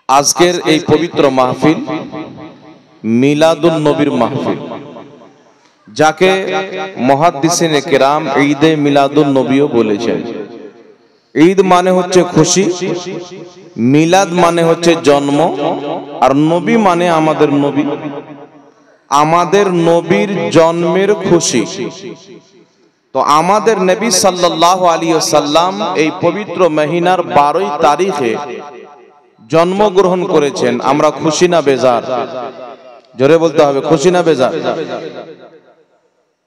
আজকের এই পবিত্র মাহফিল মিলাদুন নবীর মাহফিল, যাকে মুহাদ্দিসিনে কেরাম ঈদে মিলাদুন নবীও বলেছেন। ঈদ মানে হচ্ছে খুশি, মিলাদ মানে হচ্ছে জন্ম, আর নবী মানে আমাদের নবী। আমাদের নবীর জন্মের খুশি। তো আমাদের নবী সাল্লাল্লাহু আলাইহি ওয়াসাল্লাম এই পবিত্র মহিনার 12 তারিখে জন্মগ্রহণ করেছেন। আমরা খুশি না বেজার? জোরে বলতে হবে, খুশি না বেজার?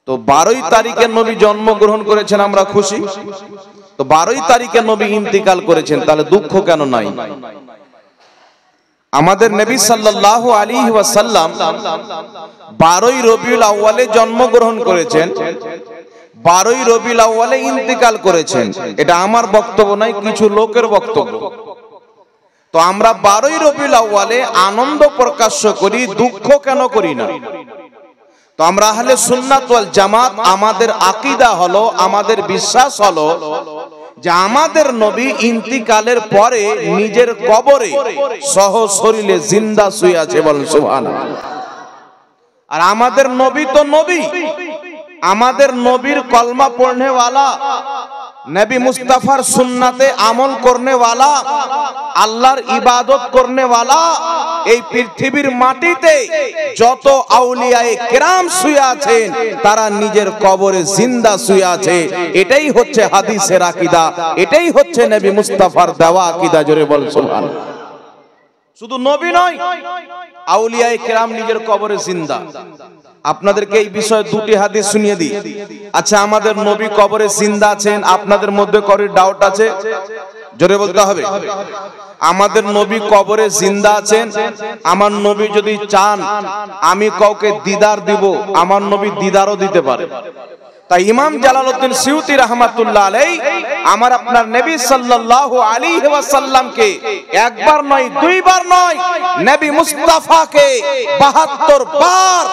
তো 12 তারিখে নবী জন্মগ্রহণ করেছেন, আমরা খুশি। তো 12 তারিখে নবী ইন্তিকাল করেছেন, তাহলে দুঃখ কেন নাই? আমাদের নবী সাল্লাল্লাহু আলাইহি ওয়াসাল্লাম 12 রবিউল আউয়ালে জন্মগ্রহণ করেছেন, 12 রবিউল আউয়ালে ইন্তিকাল করেছেন। এটা আমার বক্তব্য নয়, কিছু লোকের বক্তব্য। তো আমরা 12 রবিউল আউয়ালে আনন্দ প্রকাশ করি, দুঃখ কেন করি না? তো আমরা আহলে সুন্নাত ওয়াল জামাত, আমাদের আকীদা হলো, আমাদের বিশ্বাস হলো যে আমাদের নবী ইন্তিকালের পরে নিজের কবরে সহ শরীরে জিন্দা শুয়ে আছে, বলেন সুবহানাল্লাহ। আর আমাদের নবী তো নবী, আমাদের নবীর কলমা পড়নে ওয়ালা, নবী মুস্তাফার সুন্নাতে আমল করনে ওয়ালা, আল্লাহর ইবাদত করনে ওয়ালা এই পৃথিবীর মাটিতে যত আউলিয়ায়ে কেরাম শুয়ে আছেন, তারা নিজের কবরে জিন্দা শুয়ে আছে। এটাই হচ্ছে হাদিসের আকীদা, এটাই হচ্ছে নবী মুস্তাফার দেওয়া আকীদা। জোরে বল সুবহানাল্লাহ। শুধু নবী নয়, আউলিয়ায়ে কেরাম নিজের কবরে জিন্দা। আপনাদেরকে এই বিষয়ে দুটি হাদিস শুনিয়ে দিই। আচ্ছা, আমাদের নবী কবরে জিন্দা আছেন, আপনাদের মধ্যে কারো ডাউট আছে? জোরে বলতে হবে। আমাদের নবী কবরে জিন্দা আছেন। আমার নবী যদি চান আমি কাউকে দিদার দিব, আমার নবী দিদারও দিতে পারে। তাই ইমাম জালালউদ্দিন সিউতি রাহমাতুল্লাহ আলাইহি আমার আপনার নবী সাল্লাল্লাহু আলাইহি ওয়াসাল্লামকে একবার নয়, দুইবার নয়, নবী মুস্তাফাকে 72 বার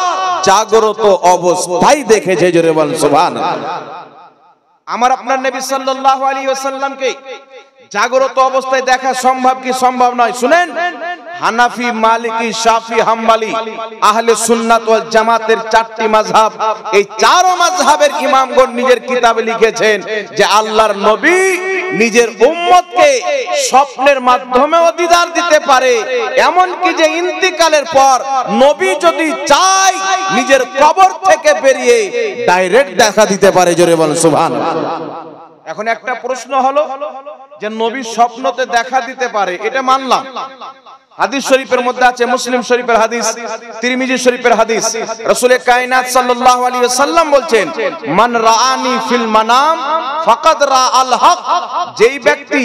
জাগ্রত অবস্থায় দেখেছে। জোরে বলেন সুবহানাল্লাহ। আমার আপনার নবী সাল্লাল্লাহু আলাইহি ওয়াসাল্লামকে জাগ্রত অবস্থায় দেখা সম্ভব কি সম্ভব নয়? শুনেন, হানাফি, মালিকি, শাফি, হাম্বলি, আহলে সুন্নাত ওয়াল জামাতের 4টি মাযহাব, এই 4 মাযহাবের ইমামগণ নিজের কিতাবে লিখেছেন যে আল্লাহর নবী নিজের উম্মতকে স্বপ্নের মাধ্যমেও দিদার দিতে পারে, এমন কি যে ইন্তিকালের পর নবী যদি চায় নিজের কবর থেকে বেরিয়ে ডাইরেক্ট দেখা দিতে পারে। জোরে বলেন সুবহানাল্লাহ। এখন একটা প্রশ্ন হলো যে নবী স্বপ্নতে দেখা দিতে পারে, এটা মানলাম। হাদিস শরীফের মধ্যে আছে, মুসলিম শরীফের হাদিস, তিরমিজি শরীফের হাদিস, রাসূলে কায়নাত সাল্লাল্লাহু আলাইহি ওয়াসাল্লাম বলছেন, মান রাআনি ফিল মানাম ফাকাদ রাআল হক। যেই ব্যক্তি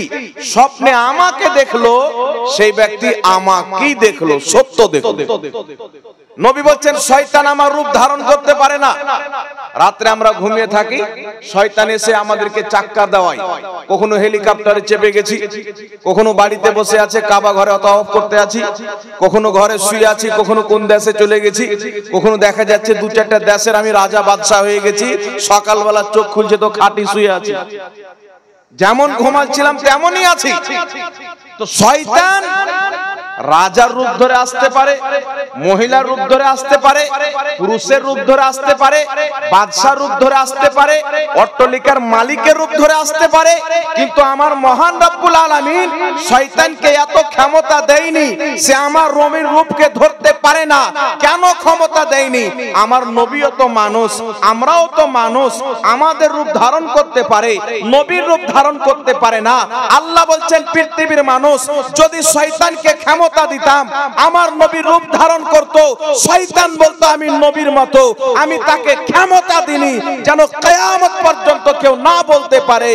স্বপ্নে আমাকে দেখলো, সেই ব্যক্তি আমাকেই দেখলো, সত্য দেখলো। নবী বলছেন শয়তান আমার রূপ ধারণ করতে পারে না। রাতে আমরা ঘুমিয়ে থাকি, শয়তান এসে আমাদেরকে চাক্কা দেওয়ায়। কখনো হেলিকপ্টারে চেপে গেছি, কখনো বাড়িতে বসে আছে কাবা ঘরে তাওয়াফ করতে আছি, কখনো ঘরে শুয়ে আছি, কখনো কোন দেশে চলে গেছি, কখনো দেখা যাচ্ছে 2-4টা দেশের আমি রাজা বাদশা হয়ে গেছি। সকালবেলা চোখ খুলছে তো খাটি শুয়ে আছি, যেমন ঘুমাচ্ছিলাম তেমনই আছি। তো শয়তান রাজার রূপ ধরে আসতে পারে, মহিলার রূপ ধরে আসতে পারে, পুরুষের রূপ ধরে আসতে পারে, বাদশার রূপ ধরে আসতে পারে, অট্টালিকার মালিকের রূপ ধরে আসতে পারে। কিন্তু আমার মহান রব্বুল আলামিন শয়তানকে এত ক্ষমতা দেয়নি, সে আমার রবির রূপকে ধরতে পারে না। কেন ক্ষমতা দেয়নি? আমার নবীও তো মানুষ, আমরাও তো মানুষ, আমাদের রূপ ধারণ করতে পারে, নবীর রূপ ধারণ করতে পারে না। আল্লাহ বলছেন পৃথিবীর মানুষ যদি শয়তানকে ক্ষমতা দিতাম, আমার নবীর রূপ ধারণ করত, শয়তান বলতো আমি নবীর মতো, আমি তাকে ক্ষমতা দিনি যেন কিয়ামত পর্যন্ত কেউ না বলতে পারে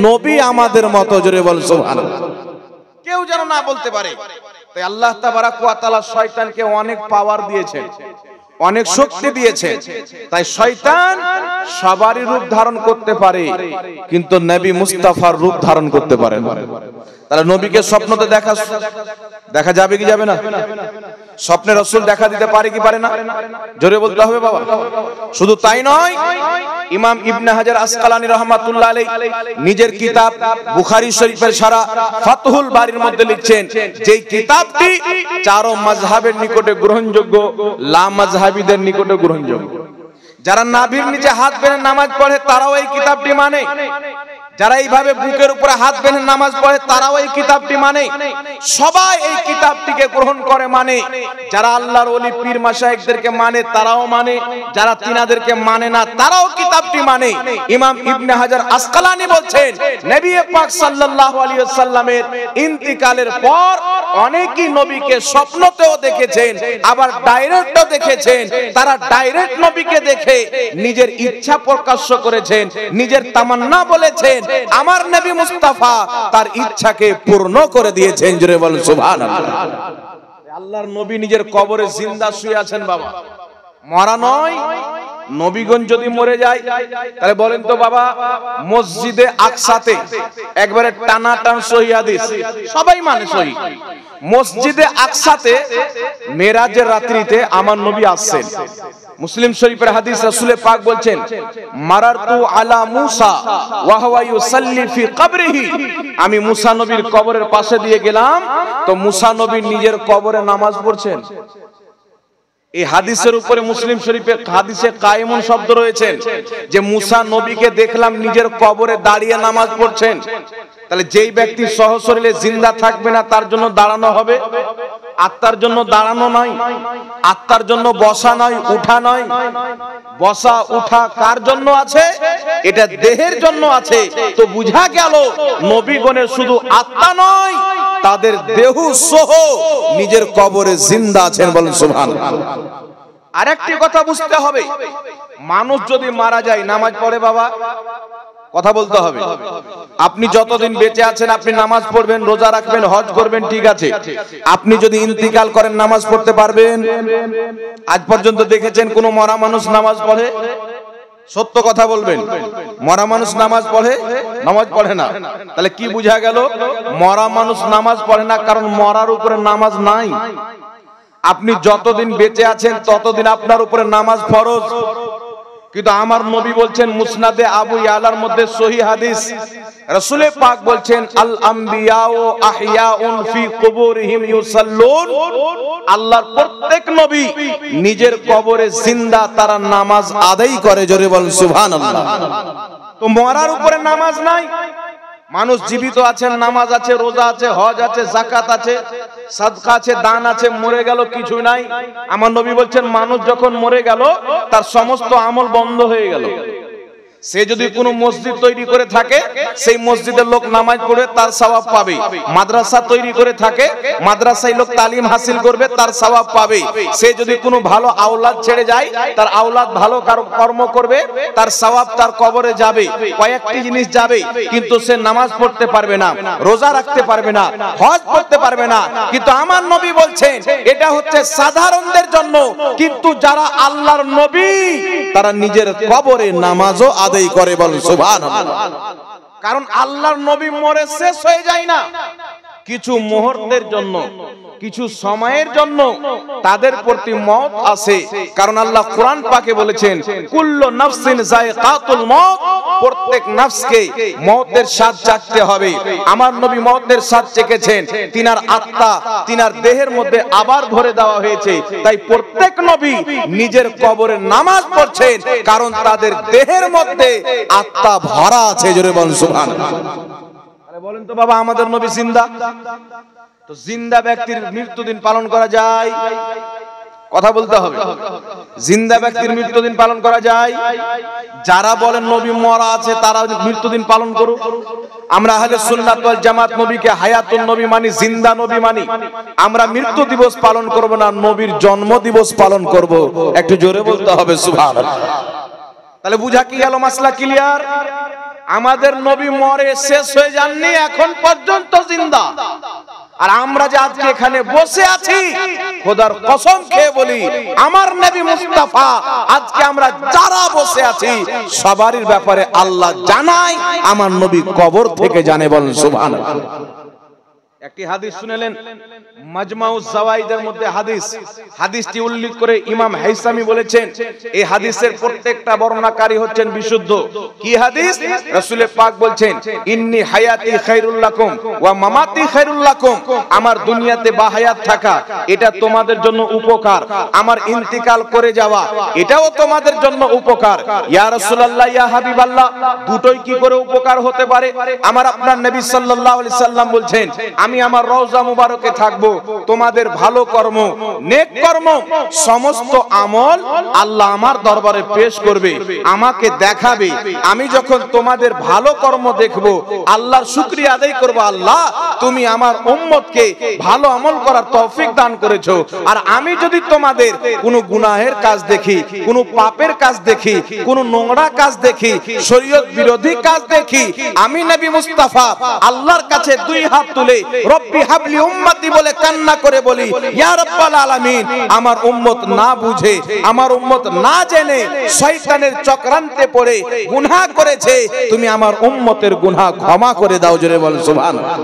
নবী আমাদের মতো। জোরে বল সুবহানাল্লাহ। কেউ যেন না বলতে পারে। তাই আল্লাহ তাবারাক ওয়া তাআলা শয়তানকে অনেক পাওয়ার দিয়েছেন, অনেক শক্তি দিয়েছে। তাই শয়তান সবারই রূপ ধারণ করতে পারে, কিন্তু নবী মুস্তাফার রূপ ধারণ করতে পারে না। তাহলে নবীকে স্বপ্নতে দেখা যাবে কি যাবে না? স্বপ্নে রাসূল দেখা দিতে পারে কি পারে না? জোরে বলতে হবে বাবা। শুধু তাই নয়, ইমাম ইবনে হাজার আসকালানী রাহমাতুল্লাহ আলাইহি নিজের কিতাব বুখারী শরীফের সারা ফাতহুল বারীর মধ্যে লিখছেন, যেই কিতাবটি চারো মাযহাবের নিকটে গ্রহণযোগ্য, লা মাযহাবীদের নিকটে গ্রহণযোগ্য। যারা নাভির নিচে হাত বেঁধে নামাজ পড়ে তারাও এই কিতাবটি মানে, যারা এইভাবে বুকের উপরে হাত বেঁধে নামাজ পড়ে তারাও এই কিতাবটি মানে, সবাই এই কিতাবটিকে গ্রহণ করে মানে। যারা আল্লাহর ওলি পীর মাশায়েখদেরকে মানে তারাও মানে, যারা তিনাদেরকে মানে না তারাও কিতাবটি মানে। ইমাম ইবনে হাজার আসকালানী বলছেন, নবী পাক সাল্লাল্লাহু আলাইহি ওয়াসাল্লামের ইন্তিকালের পর অনেকেই নবীকে স্বপ্নতেও দেখেছেন, আবার ডাইরেক্টও দেখেছেন। তারা ডাইরেক্ট নবীকে দেখে নিজের ইচ্ছা প্রকাশ করেছেন, নিজের তামান্না বলেছেন, আমার নবী মুস্তাফা তার ইচ্ছাকে পূর্ণ করে দিয়েছেন। জোরে বলেন সুবহানাল্লাহ। আল্লাহর নবী নিজের কবরে জিন্দা শুয়ে আছেন বাবা, মরা নয়। নবীগণ যদি মরে যায় তাহলে বলেন তো বাবা, মসজিদে আকসাতে একবারে টানাটান সহিহ হাদিস, সবাই মানে সহিহ, মসজিদে আকসাতে মেরাজের রাত্রিতে আমার নবী আসছেন। মুসলিম শরীফের হাদিস, রাসূল পাক বলছেন, মারারতু আলা মুসা ওয়া হুয়া ইউসাল্লি ফি কবরিহি, আমি মুসা নবীর কবরের পাশে দিয়ে গেলাম তো মুসা নবী নিজের কবরে নামাজ পড়ছেন। এই হাদিসের উপরে মুসলিম শরীফে হাদিসে কায়েমুন শব্দ রয়েছে, যে মুসা নবীকে দেখলাম নিজের কবরে দাঁড়িয়ে নামাজ পড়ছেন। তাহলে যেই ব্যক্তি সহশরীরে জিন্দা থাকবে না তার জন্য দাঁড়ানো হবে, আত্মার জন্য দাঁড়ানো নয়, আত্মার জন্য বসা নয়, উঠা নয়। বসা উঠা কার জন্য আছে? এটা দেহের জন্য আছে। তো বুঝা গেল নবীগণের শুধু আত্মা নয়, তাদের দেহ সহ নিজের কবরে জিন্দা আছেন। বলেন সুবহানাল্লাহ। আরেকটি কথা বুঝতে হবে, মানুষ যদি মারা যায় নামাজ পড়ে বাবা, কথা বলতে হবে। আপনি যতদিন বেঁচে আছেন আপনি নামাজ পড়বেন, রোজা রাখবেন, হজ করবেন, ঠিক আছে। আপনি যদি ইন্তিকাল করেন নামাজ পড়তে পারবেন? আজ পর্যন্ত দেখেছেন কোন মরা মানুষ নামাজ পড়ে? সত্য কথা বলবেন, মরা মানুষ নামাজ পড়ে? নামাজ পড়ে না। তাহলে কি বুঝা গেল? মরা মানুষ নামাজ পড়ে না, কারণ মরার উপরে নামাজ নাই। আপনি যতদিন বেঁচে আছেন ততদিন আপনার উপরে নামাজ ফরজ। কিন্তু আমার নবী বলছেন মুসনাদে আবু ইয়ালার মধ্যে সহিহ হাদিস, রাসূল পাক বলছেন, আল আমবিয়াউ আহইয়াউন ফি কুবুরিহিম ইউসাল্লুন, আল্লাহর প্রত্যেক নবী নিজের কবরে জিন্দা, তারা নামাজ আদায় করে। জোরে বলেন সুবহানাল্লাহ। তো মরার উপরে নামাজ নাই, মানুষ জীবিত আছেন, নামাজ আছে, রোজা আছে, হজ আছে, যাকাত আছে, সাদকা আছে, দান আছে, মরে গেল কিছু নাই। আমার নবী বলছেন মানুষ যখন মরে গেল তার সমস্ত আমল বন্ধ হয়ে গেল। সে যদি কোনো মসজিদ তৈরি করে থাকে সেই মসজিদের লোক নামাজ পড়ে তার সওয়াব পাবে, মাদ্রাসা তৈরি করে থাকে মাদ্রাসায় লোক তালিম হাসিল করবে তার সওয়াব পাবে। সে যদি কোনো ভালো আওলাদ ছেড়ে যায় তার আওলাদ ভালো কর্ম করবে তার সওয়াব তার কবরে যাবে। কয়েকটি জিনিস যাবে, কিন্তু সে নামাজ পড়তে পারবে না, রোজা রাখতে পারবে না, হজ করতে পারবে না। কিন্তু আমার নবী বলছেন এটা হচ্ছে সাধারণদের জন্য, কিন্তু যারা আল্লাহর নবী তারা নিজের কবরে নামাজও আদায় করে। বলেন সুবহানাল্লাহ। কারণ আল্লাহর নবী মরে শেষ হয়ে যায় না, কিছু মুহূর্তের জন্য, কিছু সময়ের জন্য তাদের প্রতি মওত আসে। কারণ আল্লাহ কোরআন পাকে বলেছেন, কুল্লু নাফসিন যায়কাতুল মওত, প্রত্যেক নফসকে মওতের স্বাদ চাখতে হবে। আমার নবী মওতের স্বাদ চেখেছেন, তিনার আত্মা তিনার দেহের মধ্যে আবার ভরে দেওয়া হয়েছে। তাই প্রত্যেক নবী নিজের কবরে নামাজ পড়ছেন, কারণ তাদের দেহের মধ্যে আত্মা ভরা আছে। জোরে বলেন সুবহানাল্লাহ। বলেন তো বাবা, আমাদের নবী জিন্দা, তো জিন্দা ব্যক্তির মৃত্যুদিন পালন করা যায়? কথা বলতে হবে। জিন্দা ব্যক্তির মৃত্যুদিন পালন করা যায়? যারা বলেন নবী মরা আছে তারা মৃত্যুদিন পালন করুক। আমরা আহলে সুন্নাত ওয়াল জামাত নবীকে হায়াতুন নবী মানি, জিন্দা নবী মানি। আমরা মৃত্যু দিবস পালন করব না, নবীর জন্ম দিবস পালন করব। একটু জোরে বলতে হবে সুবহানাল্লাহ। তাহলে বুঝা কি গেল? মাসলা ক্লিয়ার। আমাদের নবী মরে শেষ হয়ে যাননি, এখন পর্যন্ত জিন্দা। আর আমরা যে আজকে এখানে বসে আছি, খোদার কসম খেয়ে বলি আমার নবী মুস্তাফা, আজকে আমরা যারা বসে আছি সবারই ব্যাপারে আল্লাহ জানায়, আমার নবী কবর থেকে জানে। বলেন সুবহানাল্লাহ। একটি হাদিস শুনেলেন মাজমাউজ জাওয়াইদের মধ্যে হাদিসটি উল্লেখ করে ইমাম হাইসামি বলেছেন এই হাদিসের প্রত্যেকটা বর্ণনাকারী হচ্ছেন বিশুদ্ধ। কি হাদিস? রাসূল পাক বলছেন ইন্নী হায়াতি খায়রুল লাকুম ওয়া মামাতি খায়রুল লাকুম, আমার দুনিয়াতে বাহায়াত থাকা এটা তোমাদের জন্য উপকার, আমার ইন্তিকাল করে যাওয়া এটাও তোমাদের জন্য উপকার। ইয়া রাসূলুল্লাহ ইয়া হাবিবাল্লাহ, দুটোই কি করে উপকার হতে পারে? আমার আপনার নবী সাল্লাল্লাহু আলাইহি সাল্লাম বলছেন আমি আমার রওজা মুবারকে থাকবো, তোমাদের ভালো কর্ম নেক কর্ম সমস্ত আমল আল্লাহ আমার দরবারে পেশ করবে, আমাকে দেখাবে। আমি যখন তোমাদের ভালো কর্ম দেখব আল্লাহর শুকরিয়া আদায় করব, আল্লাহ তুমি আমার উম্মতকে ভালো আমল করার তৌফিক দান করেছো। আর আমি যদি তোমাদের কোনো গুনাহের কাজ দেখি, কোনো পাপের কাজ দেখি, কোনো নোংরা কাজ দেখি, শরীয়ত বিরোধী কাজ দেখি, আমি নবী মুস্তাফা আল্লাহর কাছে দুই হাত তুলে রব্বি হাবলি উম্মতি বলে কান্না করে বলি ইয়া রাব্বাল আলামিন, আমার উম্মত না বুঝে, আমার উম্মত না জেনে শয়তানের চক্রান্তে পড়ে গুনাহ করেছে, তুমি আমার উম্মতের গুনাহ ক্ষমা করে দাও। জোরে বল সুবহানাল্লাহ।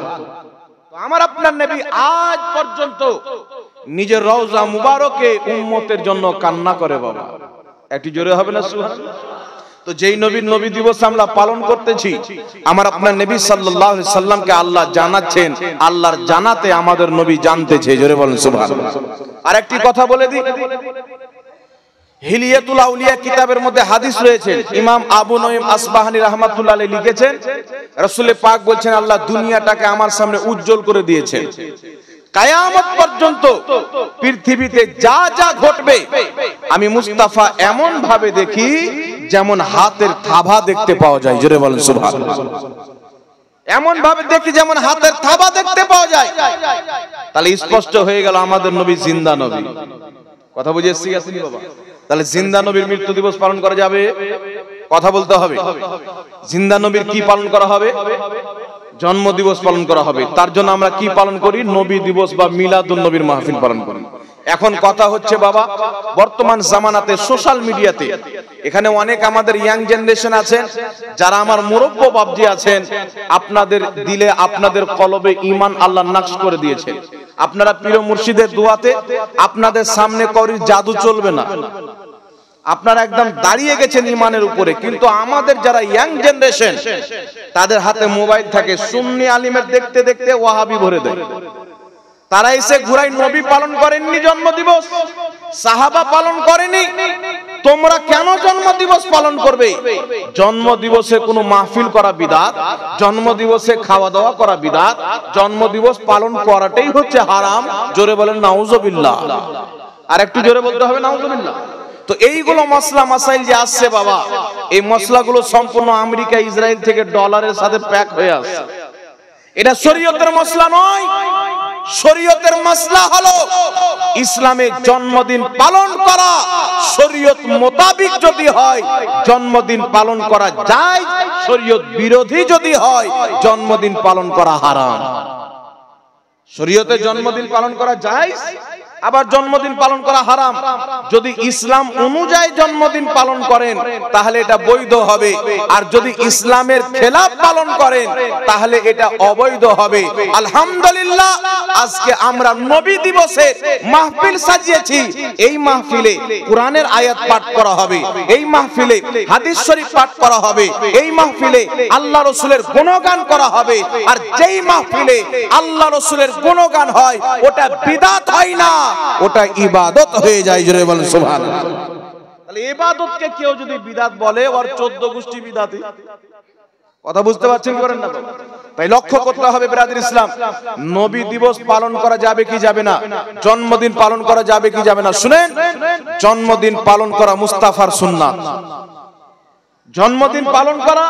আমার আপনার নবী আজ পর্যন্ত নিজের রওজা মুবারকে উম্মতের জন্য কান্না করে। বাবা একটু জোরে হবে না সুবহানাল্লাহ? তো যেই নবীর নবী দিবস আমরা পালন করতেছি, আমার আপনার নবী সাল্লাল্লাহু আলাইহি সাল্লামকে আল্লাহ জানাচ্ছেন, আল্লাহর জানাতে আমাদের নবী জানতেছে। জোরে বলেন সুবহানাল্লাহ। আরেকটি কথা বলে দিই, হিলিয়াতুল আউলিয়া কিতাবের মধ্যে হাদিস রয়েছে, ইমাম আবু নঈম আসবাহানী রাহমাতুল্লাহ আলাইহি লিখেছেন রাসূল পাক বলছেন আল্লাহ দুনিয়াটাকে আমার সামনে উজ্জ্বল করে দিয়েছেন, কিয়ামত পর্যন্ত পৃথিবীতে যা যা ঘটবে আমি মুস্তাফা এমন ভাবে দেখি যেমন হাতের থাবা দেখতে পাওয়া যায়। জোরে বলেন সুবহানাল্লাহ। এমন ভাবে দেখি যেমন হাতের থাবা দেখতে পাওয়া যায়। তাহলে স্পষ্ট হয়ে গেল আমাদের নবী জিন্দা নবী। কথা বুঝে এসেছি আসেনি বাবা? তাহলে জিন্দা নবীর মৃত্যু দিবস পালন করা যাবে? কথা বলতে হবে। জিন্দা নবীর কি পালন করা হবে? জন্ম দিবস পালন করা হবে। তার জন্য আমরা কি পালন করি? নবী দিবস বা মিলাদুন নবীর মাহফিল পালন করি। এখন কথা হচ্ছে বাবা, বর্তমান জামানাতে সোশ্যাল মিডিয়াতে এখানে অনেক আমাদের ইয়াং জেনারেশন আছেন, যারা আমার মুরব্বি বাপজি আছেন, আপনাদের দিলে আপনাদের কলবে ঈমান আল্লাহ নাকশ করে দিয়েছেন। আপনারা পীর মুর্শিদের দোয়াতে আপনাদের সামনে করির জাদু চলবে না, আপনারা একদম দাঁড়িয়ে গেছেন ঈমানের উপরে। কিন্তু আমাদের যারা ইয়াং জেনারেশন তাদের হাতে মোবাইল থাকে, সুন্নি আলিমের দেখতে দেখতে ওয়াহাবি ভরে দেয়। তারা এসে ঘুরাই নবী পালন করেননি জন্ম দিবস, সাহাবা পালন করেনি, তোমরা কেন জন্ম দিবস পালন করবে? জন্ম দিবসে কোনো মাহফিল করা বিদআত, জন্ম দিবসে খাওয়া দাওয়া করা বিদআত, জন্ম দিবস পালন করাটাই হচ্ছে হারাম। জোরে বলেন নাউজুবিল্লাহ। আর একটু জোরে বলতে হবে নাউজুবিল্লাহ। তো এইগুলো মশলা মাসাইল যে আসছে বাবা, এই মশলাগুলো সম্পূর্ণ আমেরিকা ইসরায়েল থেকে ডলারের সাথে প্যাক হয়ে আসছে। এটা শরীয়তের মশলা নয়। শরীয়তের মশলা হলো ইসলামের জন্মদিন পালন করা শরীয়ত মোতাবিক যদি হয় জন্মদিন পালন করা যায়, শরীয়ত বিরোধী যদি হয় জন্মদিন পালন করা হারাম। শরীয়তে জন্মদিন পালন করা যায়, আবার জন্মদিন পালন করা হারাম। যদি ইসলাম অনুযায়ী জন্মদিন পালন করেন তাহলে এটা বৈধ হবে, আর যদি ইসলামের খেলাফ পালন করেন তাহলে এটা অবৈধ হবে। আলহামদুলিল্লাহ, আজকে আমরা নবী দিবসে মাহফিল সাজিয়েছি। এই মাহফিলে কোরআনের আয়াত পাঠ করা হবে, এই মাহফিলে হাদিস শরীফ পাঠ করা হবে, এই মাহফিলে আল্লাহ রাসূলের গুণগান করা হবে। আর যেই মাহফিলে আল্লাহ রাসূলের গুণগান হয় ওটা বিদআত হয় না, ওটা ইবাদত হয়ে যায়। জোরে বলেন সুবহানাল্লাহ। তাহলে ইবাদতকে কেউ যদি বিদআত বলে, ওর 14 গোষ্ঠী বিদআতি। কথা বুঝতে পারছেন কি করেন না? তাই লক্ষ্য করতে হবে ব্রাদার ইসলাম, নবী দিবস পালন করা যাবে কি যাবে না, জন্মদিন পালন করা যাবে কি যাবে না। শুনেন, জন্মদিন পালন করা মুস্তাফার সুন্নাত। জন্মদিন পালন করা,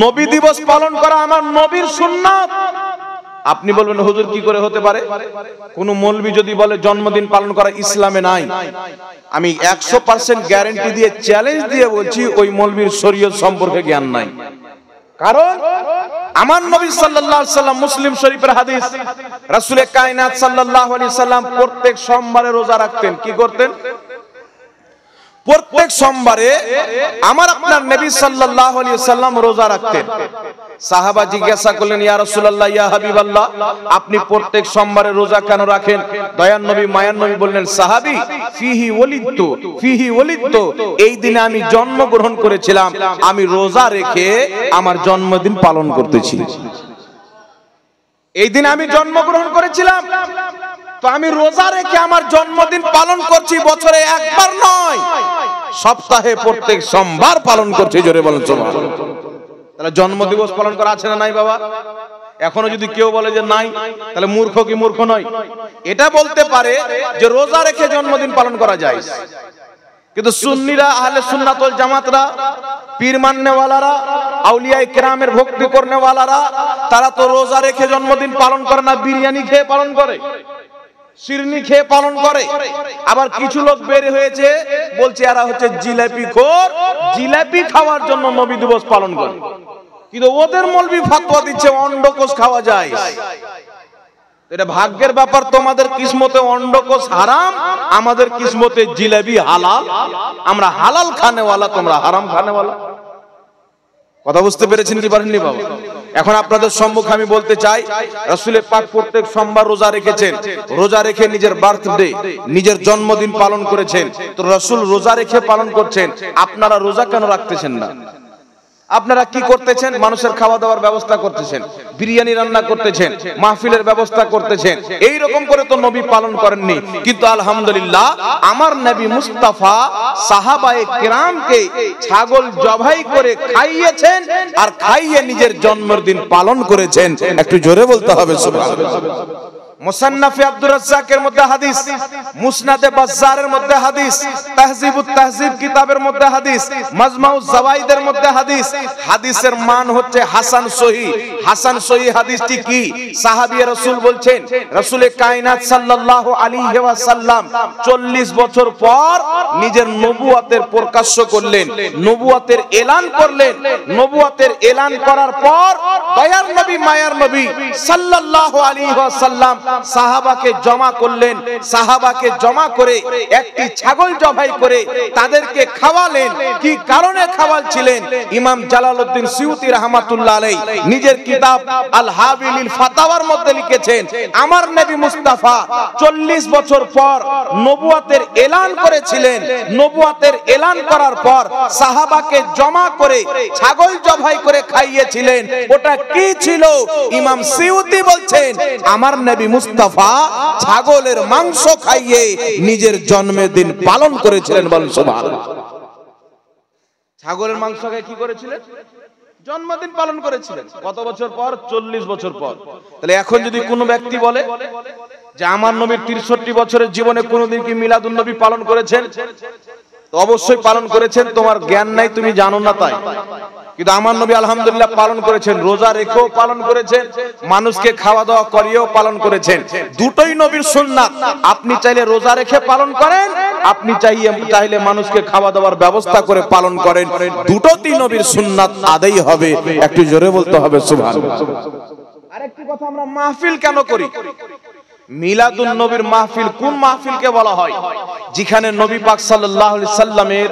নবী দিবস পালন করা আমার নবীর সুন্নাত। আপনি বলবেন হুজুর কি করে হতে পারে? কোন মৌলবি যদি বলে জন্মদিন পালন করা ইসলামে নাই, আমি 100% গ্যারান্টি দিয়ে চ্যালেঞ্জ দিয়ে বলছি ওই মৌলবির শরীয়ত সম্পর্কে জ্ঞান নাই। কারণ আমার নবী সাল্লাল্লাহু আলাইহি সাল্লাম, মুসলিম শরীফের হাদিস, রাসূলে কায়নাত সাল্লাল্লাহু আলাইহি সাল্লাম প্রত্যেক সোমবারে রোজা রাখতেন। কি করতেন? প্রত্যেক সোমবারে আমার আপনার নবী সাল্লাল্লাহু আলাইহি ওয়াসাল্লাম রোজা রাখতেন। সাহাবা জিজ্ঞাসা করলেন, ইয়া রাসূলুল্লাহ, ইয়া হাবিবাল্লাহ, আপনি প্রত্যেক সোমবারে রোজা কেন রাখেন? দয়ার নবী মায়ার নবী বললেন, সাহাবী, ফিহি ওয়ালিদতু, এই দিনে আমি জন্মগ্রহণ করেছিলাম, আমি রোজা রেখে আমার জন্মদিন পালন করতেছি। এই দিনে আমি জন্মগ্রহণ করেছিলাম, তো আমি রোজা রেখে আমার জন্মদিন পালন করছি। বছরে একবার নয়, সপ্তাহে প্রত্যেক সোমবার পালন করছি। জোরে বলেন সুবহানাল্লাহ। তাহলে জন্মদিবস পালন করা আছে না নাই বাবা? এখনো যদি কেউ বলে যে নাই, তাহলে মূর্খ কি মূর্খ নয়? এটা বলতে পারে যে রোজা রেখে জন্মদিন পালন করা যায়, কিন্তু সুন্নিরা, আহলে সুন্নাত ওয়াল জামাতরা, পীর মাননেওয়ালারা, আউলিয়া কিরামের ভক্তি করনেওয়ালারা, তারা তো রোজা রেখে জন্মদিন পালন করে না, বিরিয়ানি খেয়ে পালন করে, শিরনি খেয়ে পালন করে। আবার কিছু লোক বের হয়েছে বলছে এরা হচ্ছে জিলাপি খোর, জিলাপি খাওয়ার জন্য নবী দিবস পালন করে। কিন্তু ওদের মৌলবি ফতোয়া দিচ্ছে অন্ডকোষ খাওয়া যায়। এটা ভাগ্যের ব্যাপার, তোমাদের কিসমতে অন্ডকোষ হারাম, আমাদের কিসমতে জিলাপি হালাল। আমরা হালাল খানেওয়ালা, তোমরা হারাম খানেওয়ালা। কথা বুঝতে পেরেছেন কি পারেননি বাবা? এখন আপনাদের সম্মুখে আমি বলতে চাই, রাসূলের পাক প্রত্যেক সোমবার রোজা রেখেছেন, রোজা রেখে নিজের বার্থডে, নিজের জন্মদিন পালন করেছেন। তো রাসূল রোজা রেখে পালন করছেন, আপনারা রোজা কেন রাখতেছেন না? আপনারা কি করতেছেন? মানুষের খাওয়া দাওয়ার ব্যবস্থা করতেছেন, বিরিয়ানি রান্না করতেছেন, মাহফিলের ব্যবস্থা করতেছেন। এই রকম করে তো নবী পালন করেননি। কিন্তু আলহামদুলিল্লাহ, আমার নবী মুস্তাফা সাহাবায়ে কেরামকে ছাগল জবাই করে খাইয়েছেন, আর খাইয়ে নিজের জন্মদিন পালন করেছেন। একটু জোরে বলতে হবে সুবহানাল্লাহ। মুসান্নাফে আব্দুর রাজ্জাকের মধ্যে হাদিস, মুসনাদে বাজ্জারের মধ্যে হাদিস, তাহজিবুত তাহজিব কিতাবের মধ্যে হাদিস, মাজমাউজ জাওয়াইদের মধ্যে হাদিস। হাদিসের মান হচ্ছে হাসান সহিহ। হাসান সহিহ হাদিসটি কি? সাহাবী রাসূল বলছেন, রাসূলে কায়নাত সাল্লাল্লাহু আলাইহি ওয়াসাল্লাম 40 বছর পর নিজের নবুয়তের প্রকাশ্য করলেন, নবুয়তের এলান করলেন। নবুয়তের এলান করার পর দয়ার নবী মায়ার নবী সাল্লাল্লাহু আলাইহি ওয়াসাল্লাম সাহাবাকে জমা করলেন। সাহাবাকে জমা করে একটি ছাগল জবাই করে তাদেরকে খাওয়ালেন। কি কারণে খাওয়াচ্ছিলেন? ইমাম জালালউদ্দিন সিউতি রাহমাতুল্লাহ আলাইহি নিজের কিতাব আল হাবিলিল ফাতাওয়ার মধ্যে লিখেছেন, আমার নবী মুস্তাফা 40 বছর পর নবুয়তের এলান করেছিলেন। নবুয়তের এলান করার পর সাহাবাকে জমা করে ছাগল জবাই করে খাইয়েছিলেন। ওটা কি ছিল? ইমাম সিউতি বলছেন, আমার নবী মুস্তাফা ছাগলের মাংস খাইয়ে নিজের জন্মদিন পালন করেছিলেন। বলেন সুবহানাল্লাহ। ছাগলের মাংস খেয়ে কি করেছিলেন? জন্মদিন পালন করেছিলেন। কত বছর পর? 40 বছর পর। তাহলে এখন যদি কোনো ব্যক্তি বলে যে আমার নবীর 63 বছরের জীবনে কোনোদিন কি মিলাদুন নবী পালন করেছেন? তো অবশ্যই পালন করেছেন, তোমার জ্ঞান নাই, তুমি জানো না তাই। কিন্তু আমার নবী আলহামদুলিল্লাহ পালন করেছেন, রোজা রেখেও পালন করেছেন, মানুষকে খাওয়া দাওয়া করিয়েও পালন করেছেন। দুটোই নবীর সুন্নাত। আপনি চাইলে রোজা রেখে পালন করেন, আপনি চাইলে মানুষকে খাওয়া দাওয়ার ব্যবস্থা করে পালন করেন। দুটোতেই নবীর সুন্নাত আদায় হবে। একটু জোরে বলতে হবে সুবহানাল্লাহ। আরেকটি কথা, আমরা মাহফিল কেন করি? মিলাদুন নবীর মাহফিল কোন মাহফিলকে বলা হয়? যেখানে নবী পাক সাল্লাল্লাহু আলাইহি সাল্লামের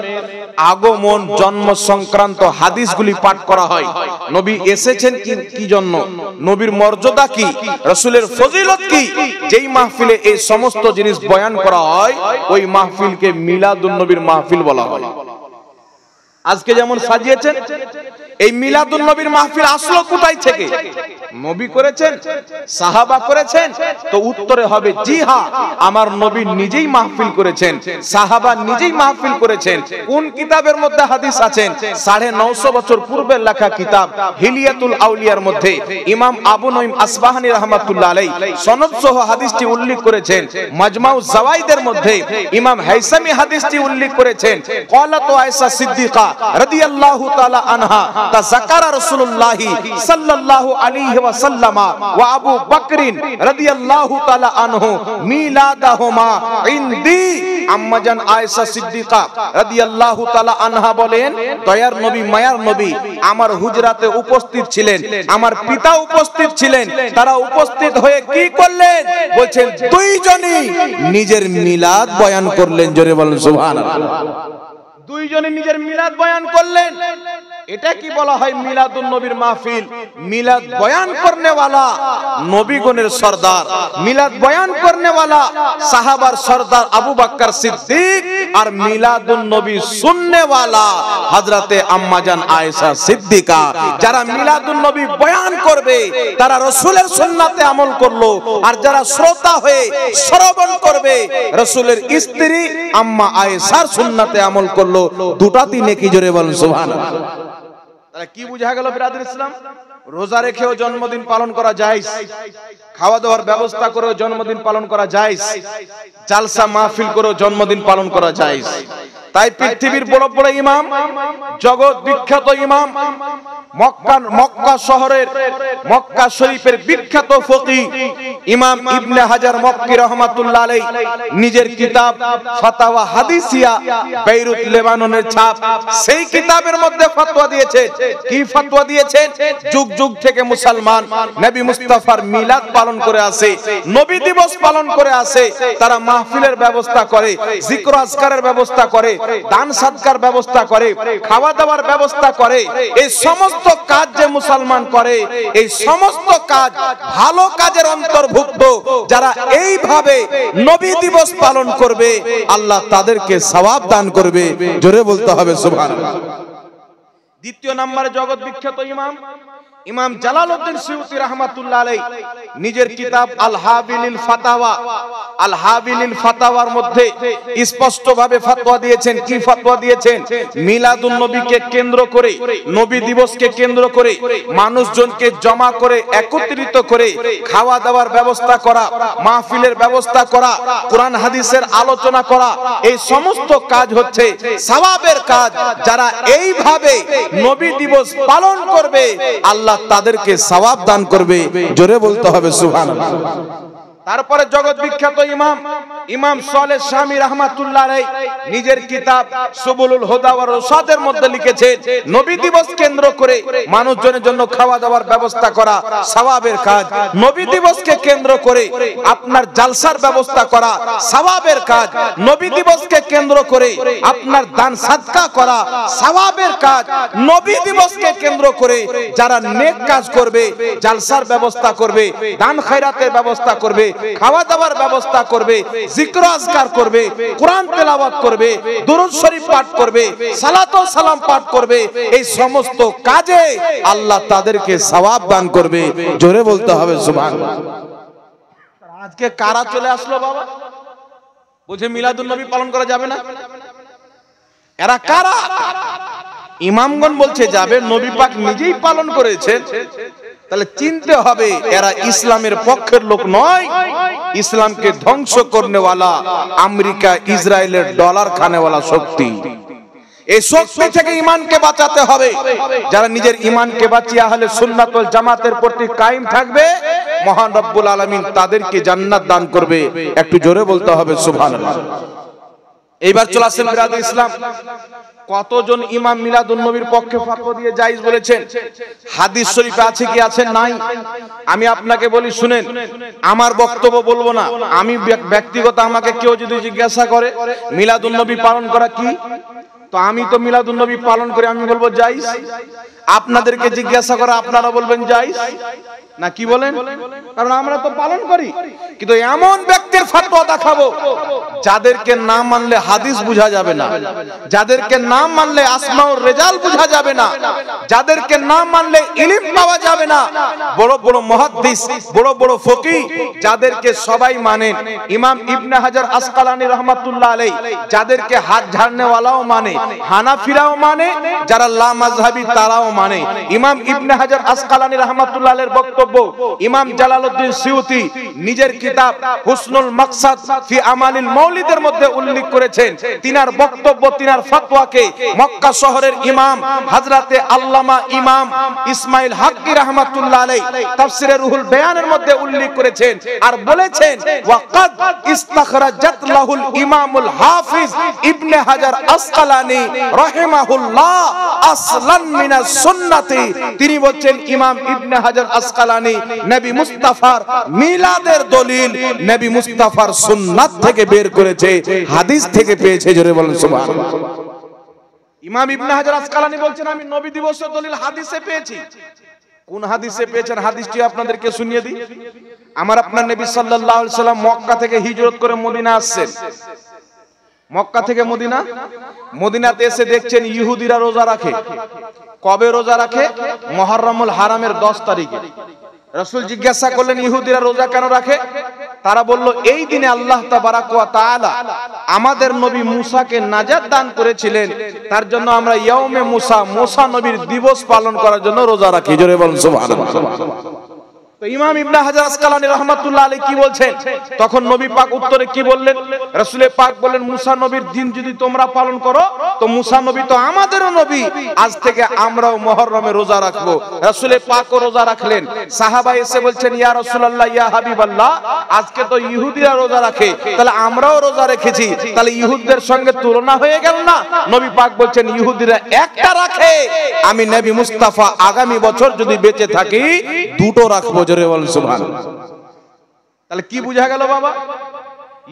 আগমন, জন্ম সংক্রান্ত হাদিসগুলি পাঠ করা হয়। নবী এসেছেন কি জন্য, নবীর মর্যাদা কি, রাসূলের ফজিলত কি, যেই মাহফিলে এই সমস্ত জিনিস বয়ান করা হয়, ওই মাহফিলকে মিলাদুন নবীর মাহফিল বলা হয়। আজকে যেমন সাজিয়েছেন, এই মিলাদুন নবীর মাহফিল আসলো কোথায় থেকে? নবী করেছেন? সাহাবা করেছেন? তো উত্তরে হবে জি হ্যাঁ, আমার নবী নিজেই মাহফিল করেছেন, সাহাবা নিজেই মাহফিল করেছেন। কোন কিতাবের মধ্যে হাদিস আছেন? 950 বছর পূর্বের লেখা কিতাব হিলিয়াতুল আউলিয়ার মধ্যে ইমাম আবু নঈম আসবাহানী রাহমাতুল্লাহ আলাইহি সনদ সহ হাদিসটি উল্লেখ করেছেন। মাজমাউজ জাওয়াইদের মধ্যে ইমাম হাইসামি হাদিসটি উল্লেখ করেছেন। ক্বালাতু আয়েশা সিদ্দিকা রাদিয়াল্লাহু তাআলা আনহা তাযাক্কারা রাসূলুল্লাহ সাল্লাল্লাহু আলাইহি ওয়াসাল্লাম ওয়া আবু বকরিন রাদিয়াল্লাহু তাআলা আনহু মিলাদাহুমা ইনদি। আম্মাজান আয়েশা সিদ্দিকা রাদিয়াল্লাহু তাআলা আনহা বলেন, দয়ার নবী মায়ার নবী আমার হুজরাতে উপস্থিত ছিলেন, আমার পিতা উপস্থিত ছিলেন। তারা উপস্থিত হয়ে কি করলেন? বলছেন দুইজনই নিজের মিলাদ বয়ান করলেন। জোরে বলেন সুবহানাল্লাহ। দুইজনে নিজের মিলাদ বয়ান করলেন। এটা কি বলা হয় মিলাদুন নবীর মাহফিল? মিলাদ বয়ান করনে वाला নবীগণের সরদার, মিলাদ বয়ান করনে वाला সাহাবার সরদার আবু বকর সিদ্দিক, আর মিলাদুন নবী সুননে वाला হযরতে আম্মা জান আয়েশা সিদ্দিকা। যারা মিলাদুন নবী বয়ান করবে তারা রাসূলের সুন্নাতে আমল করলো, আর যারা শ্রোতা হয়ে শ্রবণ করবে রাসূলের স্ত্রী আম্মা আয়েশার সুন্নাতে আমল করলো, দুটাতেই নেকি। জোরে বলেন সুবহানাল্লাহ। তাহলে কি বুঝা গেল বিরাদর ইসলাম? রোজা রেখেও জন্মদিন পালন করা জায়েজ, খাওয়া দাওয়ার ব্যবস্থা করেও জন্মদিন পালন করা জায়েজ, জালসা মাহফিল করেও জন্মদিন পালন করা জায়েজ। তাই পৃথিবীর বড় বড় ইমাম, জগৎ বিখ্যাত ইমাম, মক্কা শহরের, মক্কা শরীফের বিখ্যাত ফকিহ ইমাম ইবনে হাজার মক্কি রাহমাতুল্লাহ আলাইহি নিজের কিতাব ফাতাওয়া হাদিসিয়া, বেইরুত লেবাননের ছাপ, সেই কিতাবের মধ্যে ফতোয়া দিয়েছে। কি ফতোয়া দিয়েছে? যুগ যুগ থেকে মুসলমান নবী মুস্তাফার মিলাদ পালন করে আসে, নবী দিবস পালন করে আসে। তারা মাহফিলের ব্যবস্থা করে, জিকির আজকারের ব্যবস্থা করে, দান সাদকার ব্যবস্থা করে, খাওয়া দাওয়ার ব্যবস্থা করে। এই সমস্ত কাজ যে মুসলমান করে, এই সমস্ত কাজ ভালো কাজের অন্তর্ভুক্ত। যারা এইভাবে নবী দিবস পালন করবে আল্লাহ তাদেরকে সওয়াব দান করবে। জোরে বলতে হবে সুবহানাল্লাহ। দ্বিতীয় নম্বরে জগৎ বিখ্যাত ইমাম ইমাম জালালউদ্দিন সিউতি রাহমাতুল্লাহ আলাইহি নিজের কিতাব আল হাবিলিল ফাতাওয়া, আল হাবিলিল ফাতাওয়ার মধ্যে স্পষ্টভাবে ফতোয়া দিয়েছেন। কি ফতোয়া দিয়েছেন? মিলাদুন নবীকে কেন্দ্র করে, নবী দিবসকে কেন্দ্র করে মানুষজনকে জমা করে একত্রিত করে খাওয়া দাওয়ার ব্যবস্থা করা, মাহফিলের ব্যবস্থা করা, কোরআন হাদিসের আলোচনা করা, এই সমস্ত কাজ হচ্ছে সওয়াবের কাজ। যারা এইভাবে নবী দিবস পালন করবে আল্লাহ তাদেরকে সওয়াব দান করবে। জোরে বলতে হবে সুবহানাল্লাহ। তারপরে জগৎ বিখ্যাত ইমাম ইমাম সালেহ শামী রাহমাতুল্লাহ আলাইহি নিজের কিতাব সুবুলুল হুদা ওয়া রশাদের মধ্যে লিখেছেন, নবী দিবস কেন্দ্র করে মানুষজনের জন্য খাওয়া দাওয়ার ব্যবস্থা করা সওয়াবের কাজ, নবী দিবসকে কেন্দ্র করে আপনার জালসার ব্যবস্থা করা সওয়াবের কাজ, নবী দিবসকে কেন্দ্র করে আপনার দান সাদকা করা সওয়াবের কাজ, নবী দিবসকে কেন্দ্র করে যারা নেক কাজ করবে, জালসার ব্যবস্থা করবে, দান খয়রাতের ব্যবস্থা করবে, খাওয়া দাওয়ার ব্যবস্থা করবে, জিকির আজকার করবে, কোরআন তেলাওয়াত করবে, দুরূদ শরীফ পাঠ করবে, সালাত ও সালাম পাঠ করবে, এই সমস্ত কাজে আল্লাহ তাদেরকে সওয়াব দান করবে। জোরে বলতে হবে সুবহানাল্লাহ। আজকে কারা চলে আসলো বাবা, বুঝে মিলাদুন নবী পালন করা যাবে না? এরা কারা? ইমামগণ বলছে যাবে, নবী পাক নিজেই পালন করেছেন। তাহলে চিনতে হবে এরা ইসলামের পক্ষের লোক নয়, ইসলামকে ধ্বংস করনে वाला আমেরিকা ইসরায়েলের ডলার খানে वाला শক্তি। এই শক্তি থেকে ঈমানকে বাঁচাতে হবে। যারা নিজের ঈমানকে বাঁচিয়ে আহলে সুন্নাত ওয়াল জামাতের প্রতি কায়েম থাকবে, মহান রব্বুল আলামিন তাদেরকে জান্নাত দান করবে। একটু জোরে বলতে হবে সুবহানাল্লাহ। এইবার চলে আসেন বিরাদর ইসলাম, কতজন ইমাম মিলাদুন নবীর পক্ষে ফতোয়া দিয়ে জায়েজ বলেছেন? হাদিস শরীফে আছে কি আছে নাই? আমি আপনাকে বলি শুনেন, আমার বক্তব্য বলবো না, আমি ব্যক্তিগত আমাকে কেউ যদি জিজ্ঞাসা করে মিলাদুন নবী পালন করা কি, তো আমি তো মিলাদুন নবী পালন করি, আমি বলবো জায়েজ। আপনাদেরকে জিজ্ঞাসা করা আপনারা বলবেন জায়েজ না, কি বলেন? কারণ আমরা তো পালন করি। কিন্তু এমন ব্যক্তির ফতোয়া দেখাবো যাদেরকে না মানলে হাদিস বুঝা যাবে না, যাদেরকে না মানলে আসমাউর রিজাল বুঝা যাবে না, যাদেরকে না মানলে ইলম পাওয়া যাবে না। বড় বড় মুহাদ্দিস, বড় বড় ফকিহ যাদেরকে সবাই মানেন, ইমাম ইবনে হাজার আসকালানী রাহমাতুল্লাহ আলাইহি যাদেরকে হাত ঝাড়নে ওয়ালাও মানে, হানাফিরাও মানে, যারা লা মাযহাবী তারাও মানে। ইমাম ইবনে হাজার আসকালানী রাহমাতুল্লাহ আলাইহির বক্তব্য ইমাম জালালউদ্দিন সিউতি নিজের কিতাব হুসনুল মাকসাদ ফি আমালিল মাউলিদের মধ্যে উল্লেখ করেছেন। তিনার বক্তব্য, তিনার ফতোয়াকে মক্কা শহরের ইমাম হযরতে আল্লামা ইমাম ইসমাইল হাক্কি রাহমাতুল্লাহ আলাইহি তাফসিরে রুহুল বায়ানের মধ্যে উল্লেখ করেছেন আর বলেছেন, ওয়াকাদ ইস্তাখরাজাত লাহুল ইমামুল হাফিজ ইবনে হাজার আসকালানী রাহিমাহুল্লাহ আসলান মিনাস সুন্নাতি। তিনি বলেন ইমাম ইবনে হাজার আসকালানী নবী মুস্তাফার মিলাদের দলিল নবী মুস্তাফার সুন্নাত থেকে বের করেছে, হাদিস থেকে পেয়েছে। জোরে বলেন সুবহানাল্লাহ। ইমাম ইবনে হাজার আসকালানী বলছেন আমি নবী দিবসের দলিল হাদিসে পেয়েছি। কোন হাদিসে পেয়েছেন হাদিসটি আপনাদেরকে শুনিয়ে দিই। আমার আপনার নবী সাল্লাল্লাহু আলাইহি সাল্লাম মক্কা থেকে হিজরত করে মদিনা আসছেন। মক্কা থেকে মদিনাতে এসে দেখছেন ইহুদিরা রোজা রাখে। কবে রোজা রাখে? মুহররমুল হারামের 10 তারিখে। রাসূল জিজ্ঞাসা করলেন ইহুদিরা রোজা কেন রাখে? তারা বলল এই দিনে আল্লাহ তাবারাক ওয়া তাআলা আমাদের নবী মুসাকে নাজাত দান করেছিলেন, তার জন্য আমরা ইয়াউমে মুসা নবীর দিবস পালন করার জন্য রোজা রাখি। জোরে বলুন সুবহানাল্লাহ। তো ইমাম ইবনে হাজার আসকালানী রাহমাতুল্লাহ আলাইহি কি বলছেন? তখন নবী পাক উত্তরে কি বললেন? রাসূল পাক বললেন মুসা নবীর দিন যদি তোমরা পালন করো তো মুসা নবী তো আমাদেরও নবী, আজ থেকে আমরাও মুহররমে রোজা রাখবো। রাসূল পাকও রোজা রাখলেন। সাহাবা এসে বলছেন ইয়া রাসূলুল্লাহ ইয়া হাবিবাল্লাহ, আজকে তো ইহুদিরা রোজা রাখে, তাহলে আমরাও রোজা রেখেছি, তাহলে ইহুদদের সঙ্গে তুলনা হয়ে গেল না? নবী পাক বলছেন ইহুদিরা একটা রাখে, আমি নবী মুস্তাফা আগামী বছর যদি বেঁচে থাকি দুটো রাখবো। জোরে বলুন সুবহানাল্লাহ। তাহলে কি বোঝা গেল বাবা?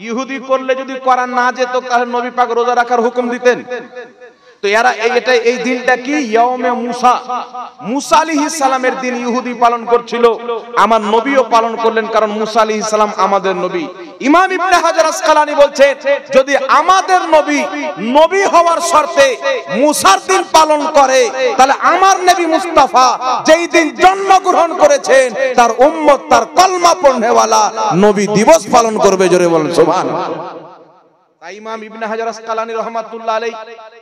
ইহুদি করলে যদি করা না যেত তাহলে নবী পাক রোজা রাখার হুকুম দিতেন? তো এরা এই দিনটা কি? ইয়াউমে মুসা আলাইহিস সালামের দিন ইহুদি পালন করছিল, আমার নবীও পালন করলেন, কারণ মুসা আলাইহিস সালাম আমাদের নবী। ইমাম ইবনে হাজার আসকালানী বলছেন যদি আমাদের নবী হওয়ার শর্তে মুসার দিন পালন করে, তাহলে আমার নবী মুস্তাফা যেই দিন জন্মগ্রহণ করেছেন তার উম্মত, তার কলমা পড়নেওয়ালা নবী দিবস পালন করবে। জোরে বলেন সুবহানাল্লাহ। ইমাম ইবনে হাজার আসকালানী রাহমাতুল্লাহ আলাইহি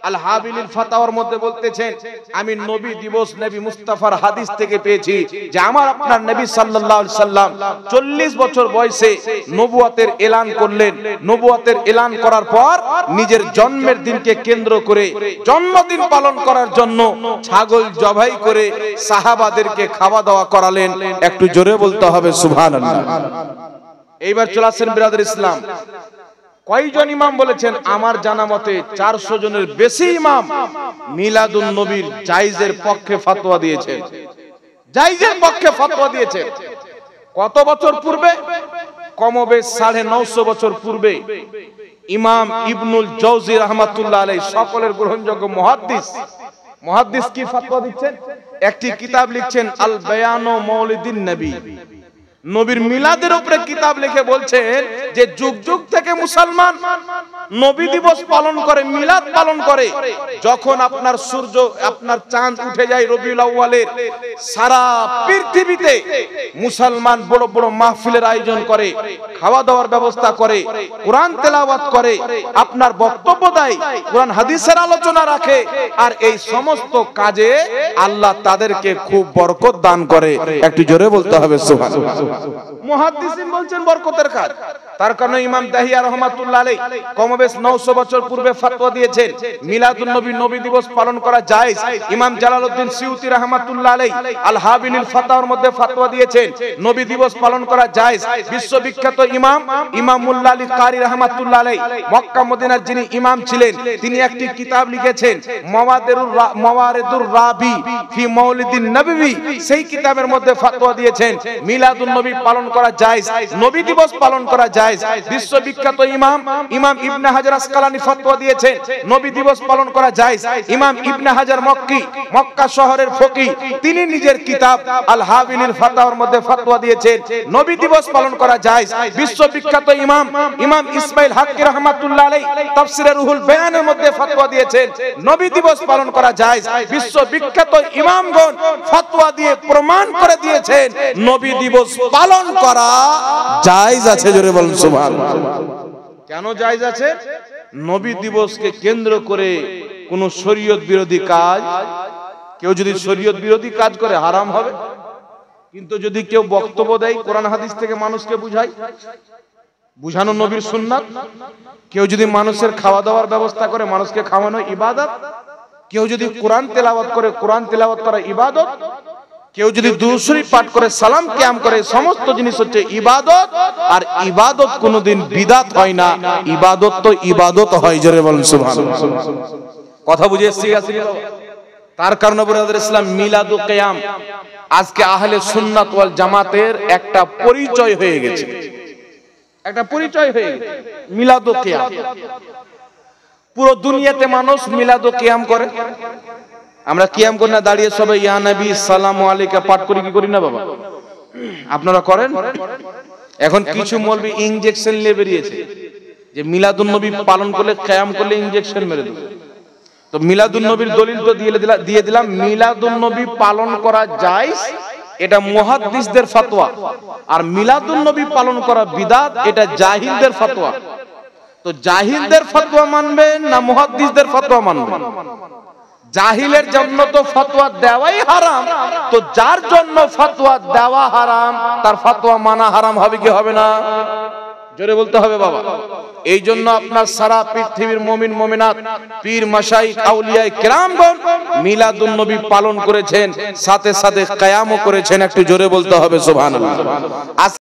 আল হাবিলিল ফাতাওয়ার মধ্যে বলতেছেন আমি নবী দিবস নবী মুস্তাফার হাদিস থেকে পেয়েছি যে আমার আপনার নবী সাল্লাল্লাহু আলাইহি সাল্লাম 40 বছর বয়সে নবুয়তের এলান করলেন। নবুয়তের এলান করার পর নিজের জন্মের দিনকে কেন্দ্র করে জন্মদিন পালন করার জন্য ছাগল জবাই করে সাহাবাদেরকে খাওয়া দাওয়া করালেন। একটু জোরে বলতে হবে সুবহানাল্লাহ। এইবার চলে আসেন বিরাদর ইসলাম, কয়জন ইমাম বলেছেন? আমার জানা মতে 400 জনের বেশি ইমাম মিলাদুন নবীর জায়েজের পক্ষে ফতোয়া দিয়েছেন। জায়েজের পক্ষে ফতোয়া দিয়েছেন। কত বছর পূর্বে? কমবেশ 950 বছর পূর্বে ইমাম ইবনুল জাওজি রাহমাতুল্লাহ আলাইহি সকলের গ্রহণযোগ্য মুহাদ্দিস কি ফতোয়া দিচ্ছেন? একটি কিতাব লিখছেন আল বায়ানু মাউলিদিন নবী, নবীর মিলাদের উপরে কিতাব লিখে বলছেন যে যুগ যুগ থেকে মুসলমান নবী দিবস পালন করে, মিলাদ পালন করে। যখন আপনার সূর্য আপনার চাঁদ উঠে যায় রবিউল আউয়ালের, সারা পৃথিবীতে মুসলমান বড় বড় মাহফিলের আয়োজন করে, খাওয়া দাওয়ার ব্যবস্থা করে, কোরআন তেলাওয়াত করে, আপনার বক্তব্য দেয়, কোরআন হাদিসের আলোচনা রাখে, আর এই সমস্ত কাজে আল্লাহ তাদেরকে খুব বরকত দান করে। একটু জোরে বলতে হবে সুবহানাল্লাহ। মুহাদ্দিসিন বলছেন বরকতের কাজ। তার কারণে ইমাম দাহিয়া রাহমাতুল্লাহ আলাইহি কমবেশ 900 বছর পূর্বে ফতোয়া দিয়েছেন মিলাদুন নবী নবী দিবস পালন করা জায়েজ। ইমাম জালালউদ্দিন সিউতি রাহমাতুল্লাহ আলাইহি আল হাবিলিল ফাতাওয়ার মধ্যে ফতোয়া দিয়েছেন নবী দিবস পালন করা জায়েজ। বিশ্ববিখ্যাত ইমাম মুল্লা আলী কারি রাহমাতুল্লাহ আলাইহি মক্কা মদিনার যিনি ইমাম ছিলেন, তিনি একটি কিতাব লিখেছেন মাওয়ারিদুর রাবি ফি মাউলিদিন নববী। সেই কিতাবের মধ্যে ফতোয়া দিয়েছেন মিলাদুন নবী পালন করা জায়েজ, নবী দিবস পালন করা জায়েজ। বিশ্ববিখ্যাত ইমাম ইবনে হাজার আসকালানী ফতোয়া দিয়েছেন নবী দিবস পালন করা জায়েজ। ইমাম ইবনে হাজার মক্কা শহরের ফকিহ, তিনি নিজের কিতাব আল হাবিলিল ফাতাওয়ার মধ্যে ফতোয়া দিয়েছেন নবী দিবস পালন করা জায়েজ। বিশ্ববিখ্যাত ইমাম ইসমাইল হাক্কি রাহমাতুল্লাহ আলাইহি তাফসীরে রুহুল বায়ানের মধ্যে ফতোয়া দিয়েছেন নবী দিবস পালন করা জায়েজ। বিশ্ববিখ্যাত ইমামগণ ফতোয়া দিয়ে প্রমাণ করে দিয়েছেন নবী দিবস পালন করা জায়েজ আছে। জোরে বলুন সুবহানাল্লাহ। কেন জায়েজ আছে? নবী দিবসকে কেন্দ্র করে কোন শরীয়ত বিরোধী কাজ, কেউ যদি শরীয়ত বিরোধী কাজ করে হারাম হবে, কিন্তু যদি কেউ বক্তব্য দেয় কোরআন হাদিস থেকে মানুষকে বুঝায়, বুঝানো নবীর সুন্নাত, কেউ যদি মানুষের খাওয়া দাওয়ার ব্যবস্থা করে, মানুষকে খাওয়ানো ইবাদত, কেউ যদি কোরআন তেলাওয়াত করে, কোরআন তেলাওয়াত করা ইবাদত, কেউ যদি দুরূদ শরীফ পাঠ করে, সালাম কিয়াম করে, সমস্ত জিনিস হচ্ছে ইবাদত। আর ইবাদত কোনোদিন বিদআত হয় না, ইবাদত তো ইবাদত হয়। জোরে বলুন সুবহানাল্লাহ। কথা বুঝে এসেছি? তার কারণে ব্রাদার ইসলাম মিলাদুল কিয়াম আজকে আহলে সুন্নাত ওয়াল জামাতের একটা পরিচয় হয়ে গেছে, একটা পরিচয় হয়ে গেছে মিলাদুল কিয়াম। পুরো দুনিয়াতে মানুষ মিলাদ ও কিয়াম করে। আমরা কিয়াম করি না, দাঁড়িয়ে সবাই ইয়া নবী সালামু আলাইকা পাঠ করি কি করি না বাবা? আপনারা করেন? এখন কিছু মৌলবি ইনজেকশন নিয়ে বেরিয়েছে যে মিলাদুন নবী পালন করলে কিয়াম করলে ইনজেকশন মেরে দেবে। তো মিলাদুন নবীর দলিল তো দিয়ে দিলাম, মিলাদুন নবী পালন করা জায়েজ, এটা মুহাদ্দিসদের ফতোয়া। আর মিলাদুন নবী পালন করা বিদআত, এটা জাহিলদের ফতোয়া। তো জাহিলদের ফতোয়া মানবেন না মুহাদ্দিসদের ফতোয়া মানবেন? জাহিলের জন্য তো ফতোয়া দেওয়াই হারাম, তো যার জন্য ফতোয়া দেওয়া হারাম তার ফতোয়া মানা হারাম হবে কি হবে না? জোরে বলতে হবে বাবা। এই জন্য আপনার সারা পৃথিবীর মুমিন মুমিনাত, পীর মাশাইখ আউলিয়া কিরামগণ মিলাদুন নবী পালন করেছেন, সাথে সাথে কিয়ামও করেছেন। একটু জোরে বলতে হবে সুবহানাল্লাহ।